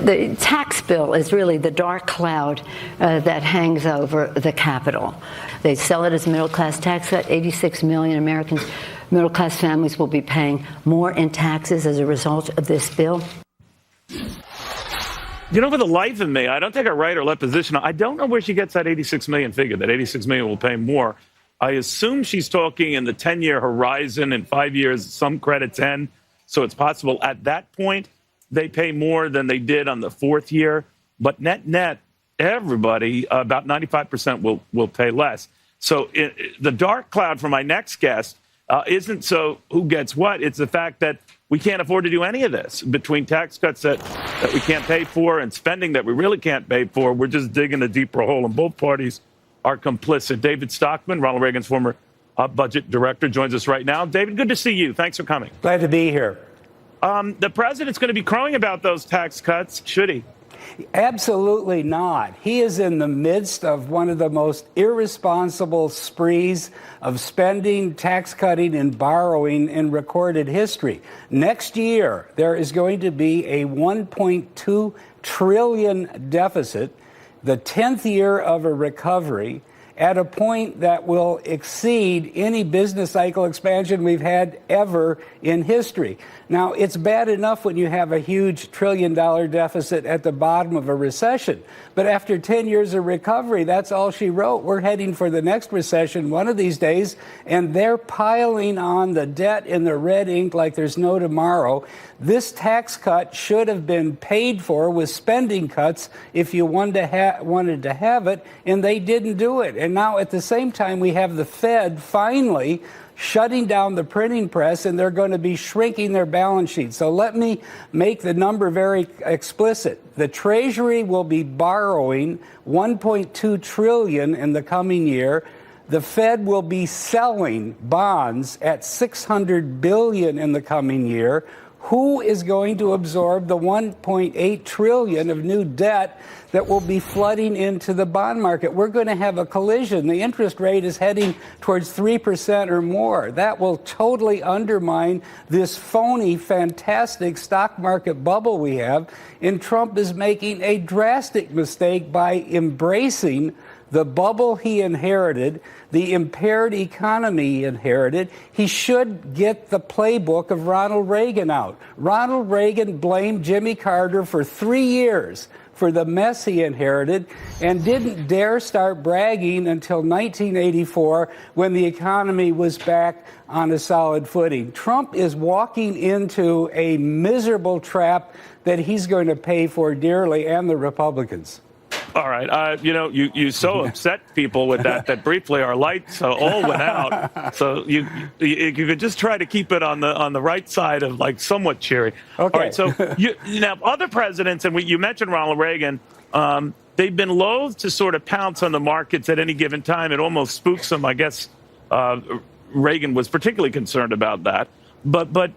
The tax bill is really the dark cloud that hangs over the Capitol. They sell it as a middle-class tax cut. 86 million Americans, middle-class families, will be paying more in taxes as a result of this bill. You know, for the life of me, I don't take a right or left position. I don't know where she gets that 86 million figure, that 86 million will pay more. I assume she's talking in the 10-year horizon. In 5 years, some credits end. So it's possible at that point they pay more than they did on the fourth year. But net, everybody, about 95% will pay less. So the dark cloud for my next guest isn't so who gets what. It's the fact that we can't afford to do any of this. Between tax cuts that we can't pay for and spending that we really can't pay for, we're just digging a deeper hole, and both parties are complicit. David Stockman, Ronald Reagan's former budget director, joins us right now. David, good to see you. Thanks for coming. Glad to be here. The president's going to be crowing about those tax cuts, should he? Absolutely not. He is in the midst of one of the most irresponsible sprees of spending, tax cutting, and borrowing in recorded history. Next year, there is going to be a $1.2 trillion deficit, the 10th year of a recovery, at a point that will exceed any business cycle expansion we've had ever in history. Now, it's bad enough when you have a huge $1 trillion deficit at the bottom of a recession. But after 10 years of recovery, that's all she wrote. We're heading for the next recession one of these days, and they're piling on the debt in the red ink like there's no tomorrow. This tax cut should have been paid for with spending cuts if you wanted to have it, and they didn't do it. And now at the same time, we have the Fed finally shutting down the printing press, and they're going to be shrinking their balance sheet. So let me make the number very explicit. The Treasury will be borrowing $1.2 trillion in the coming year. The Fed will be selling bonds at $600 billion in the coming year. Who is going to absorb the $1.8 trillion of new debt that will be flooding into the bond market? We're going to have a collision. The interest rate is heading towards 3% or more. That will totally undermine this phony, fantastic stock market bubble we have. And Trump is making a drastic mistake by embracing the bubble he inherited, the impaired economy he inherited. He should get the playbook of Ronald Reagan out. Ronald Reagan blamed Jimmy Carter for 3 years for the mess he inherited and didn't dare start bragging until 1984 when the economy was back on a solid footing. Trump is walking into a miserable trap that he's going to pay for dearly, and the Republicans. All right. You so upset people with that briefly our lights all went out. So you could just try to keep it on the right side of like somewhat cheery. Okay. All right. So now other presidents, and you mentioned Ronald Reagan, they've been loath to sort of pounce on the markets at any given time. It almost spooks them. I guess Reagan was particularly concerned about that. But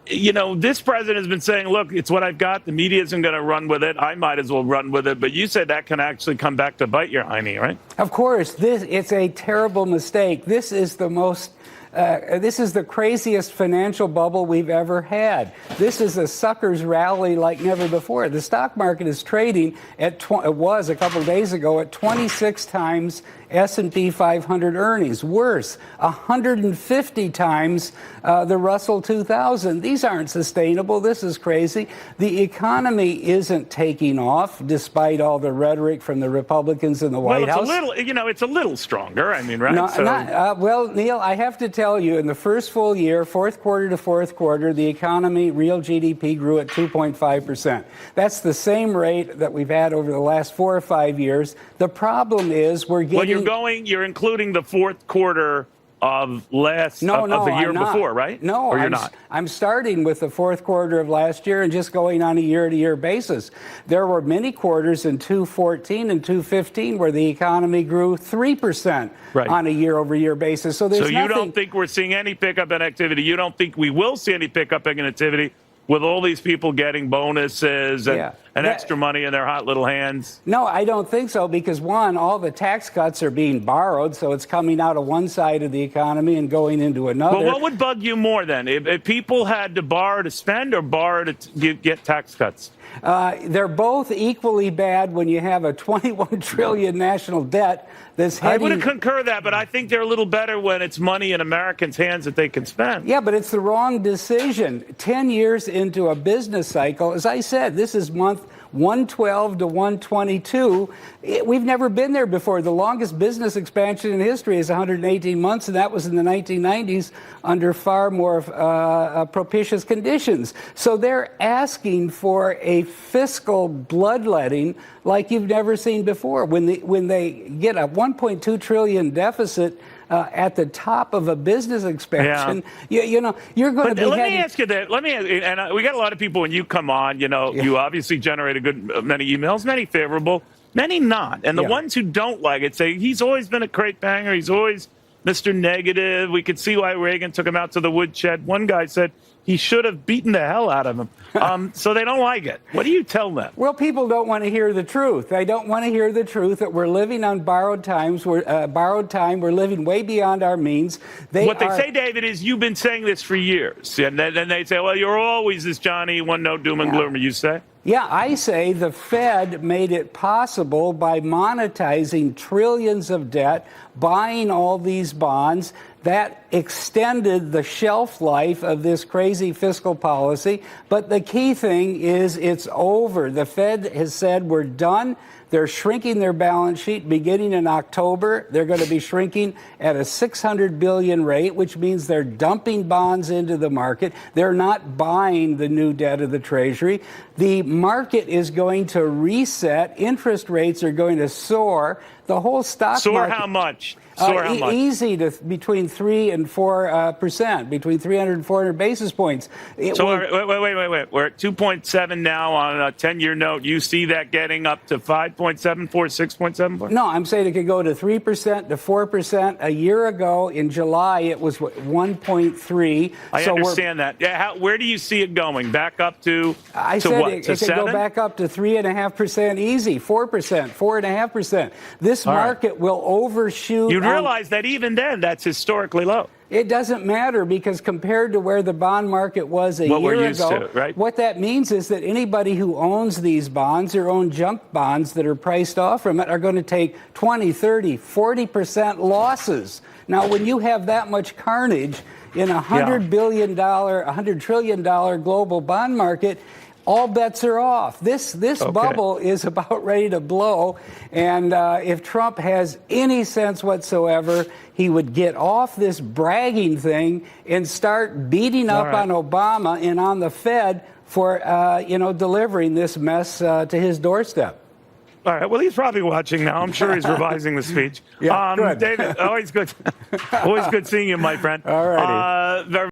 this president has been saying, look, it's what I've got. The media isn't going to run with it. I might as well run with it. But you said that can actually come back to bite your hiney, right? Of course. It's a terrible mistake. This is the craziest financial bubble we've ever had. This is a sucker's rally like never before. The stock market is trading it was a couple of days ago at 26 times S&P 500 earnings. Worse, 150 times the Russell 2000. These aren't sustainable. This is crazy. The economy isn't taking off despite all the rhetoric from the Republicans in the White House. It's a little stronger. I mean, right? Well, Neil, I have to tell you, in the first full year, fourth quarter to fourth quarter, the economy, real GDP, grew at 2.5%. That's the same rate that we've had over the last 4 or 5 years. The problem is we're getting... You're including the fourth quarter of the year before, right? No, or you're not. I'm starting with the fourth quarter of last year and just going on a year-to-year basis. There were many quarters in 2014 and 2015 where the economy grew 3% on a year-over-year basis. So you don't think we're seeing any pickup in activity? You don't think we will see any pickup in activity with all these people getting bonuses and extra money in their hot little hands? No, I don't think so, because one, all the tax cuts are being borrowed, so it's coming out of one side of the economy and going into another. Well, what would bug you more then? If people had to borrow to spend or borrow to get tax cuts? They're both equally bad when you have a 21 trillion national debt that's I heading. would concur that, but I think they're a little better when it's money in Americans' hands that they can spend. Yeah, but it's the wrong decision. 10 years into a business cycle, as I said, this is month 112 to 122. We've never been there before. The longest business expansion in history is 118 months, and that was in the 1990s under far more propitious conditions. So they're asking for a fiscal bloodletting like you've never seen before. When they get a 1.2 trillion deficit at the top of a business expansion, you know, you're going to be. Let me ask you that. And we got a lot of people when you come on. You know, you obviously generate a good many emails, many favorable, many not, and the ones who don't like it say he's always been a crate banger. He's always Mr. Negative. We could see why Reagan took him out to the woodshed. One guy said he should have beaten the hell out of him. So they don't like it. What do you tell them? Well, people don't want to hear the truth. They don't want to hear the truth that we're living on borrowed times. Borrowed time. We're living way beyond our means. What they say, David, is you've been saying this for years. And then they say, well, you're always this Johnny, one note doom and gloomer, you say? Yeah, I say the Fed made it possible by monetizing trillions of debt, buying all these bonds. That extended the shelf life of this crazy fiscal policy. But the key thing is it's over. The Fed has said we're done. They're shrinking their balance sheet beginning in October. They're going to be shrinking at a $600 billion rate, which means they're dumping bonds into the market. They're not buying the new debt of the Treasury. The market is going to reset. Interest rates are going to soar. The whole stock market. Soar how much? Soar how much? Easy to between 3 and 4%, between 300 and 400 basis points. Wait. We're at 2.7 now on a 10-year note. You see that getting up to 5.74, 6.74? No, I'm saying it could go to 3% to 4%. A year ago in July, it was 1.3. I understand that. Yeah, where do you see it going? Back up to I said what? It to could 7? go back up to 3.5% easy, 4%, 4.5%. This market will overshoot. You'd realize that even then, that's historically low. It doesn't matter because compared to where the bond market was a What year we're used ago, to, right? What that means is that anybody who owns these bonds or own junk bonds that are priced off from it are going to take 20, 30, 40% losses. Now, when you have that much carnage in a $100 trillion global bond market, all bets are off. This bubble is about ready to blow. And if Trump has any sense whatsoever, he would get off this bragging thing and start beating up on Obama and on the Fed for, delivering this mess to his doorstep. All right. Well, he's probably watching now. I'm sure he's revising the speech. Yeah, good. David, always good. Always good seeing you, my friend. All righty.